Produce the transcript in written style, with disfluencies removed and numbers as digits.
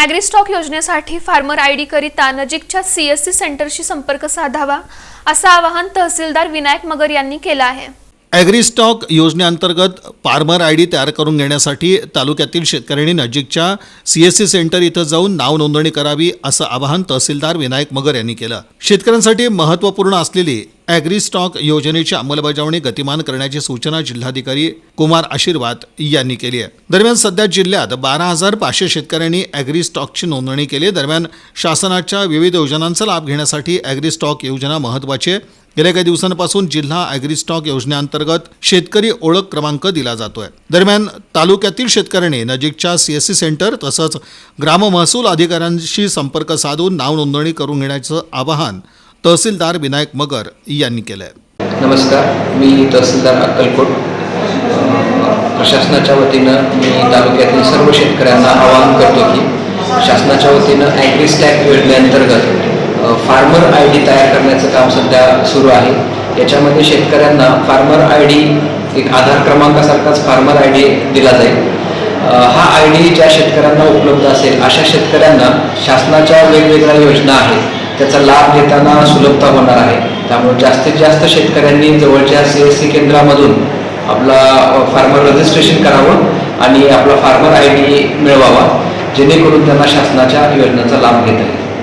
ॲग्रीस्टॉक योजनेसाठी farmer ID करिता नजीकच्या सीएससी सेंटरशी संपर्क साधावा असं आवाहन तहसीलदार विनायक मगर यांनी केलं आहे। ॲग्रीस्टॉक योजनेअंतर्गत फार्मर आयडी तयार करून घेण्यासाठी तालुक्यातील शेतकऱ्यांनी नजीकच्या सीएससी सेंटर इथं जाऊन नाव नोंदणी करावी असं आवाहन तहसीलदार विनायक मगर यांनी केलं। शेतकऱ्यांसाठी महत्त्वपूर्ण असलेली ॲग्रीस्टॉक योजनेची अंमलबजावणी गतिमान करण्याची सूचना जिल्हाधिकारी कुमार आशीर्वाद यांनी केली आहे। दरम्यान सध्या जिल्ह्यात 12,500 शेतकऱ्यांनी ॲग्रीस्टॉकची नोंदणी केली आहे। दरम्यान शासनाच्या विविध योजनांचा लाभ घेण्यासाठी ॲग्रीस्टॉक योजना महत्त्वाची आहे। गेल्या काही दिवसांपासून जिल्हा ॲग्रीस्टॉक योजनेअंतर्गत शेतकरी ओळख क्रमांक दिला जातोय। दरम्यान तालुक्यातील शेतकऱ्यांनी नजीकच्या सीएससी सेंटर तसंच ग्राम महसूल अधिकाऱ्यांशी संपर्क साधून नाव नोंदणी करून घेण्याचं आवाहन तहसीलदार विनायक मगर यांनी केलं आहे। नमस्कार, मी तहसीलदार अक्कलकोट। प्रशासनाच्या वतीनं मी तालुक्यातील सर्व शेतकऱ्यांना आवाहन करतो की शासनाच्या वतीनं ॲग्रीस्टॅक योजनेअंतर्गत फार्मर आयडी तयार करण्याचं काम सध्या सुरू आहे। याच्यामध्ये शेतकऱ्यांना फार्मर आयडी एक आधार क्रमांकासारखाच फार्मर आयडी दिला जाईल। हा आयडी ज्या शेतकऱ्यांना उपलब्ध असेल अशा शेतकऱ्यांना शासनाच्या वेगवेगळ्या योजना आहेत त्याचा लाभ घेताना सुलभता होणार आहे। त्यामुळे जास्तीत जास्त शेतकऱ्यांनी जवळच्या सीएससी केंद्रामधून आपला फार्मर रजिस्ट्रेशन करावं आणि आपला फार्मर आयडी मिळवावा, जेणेकरून त्यांना शासनाच्या योजनेचा लाभ घेता येईल।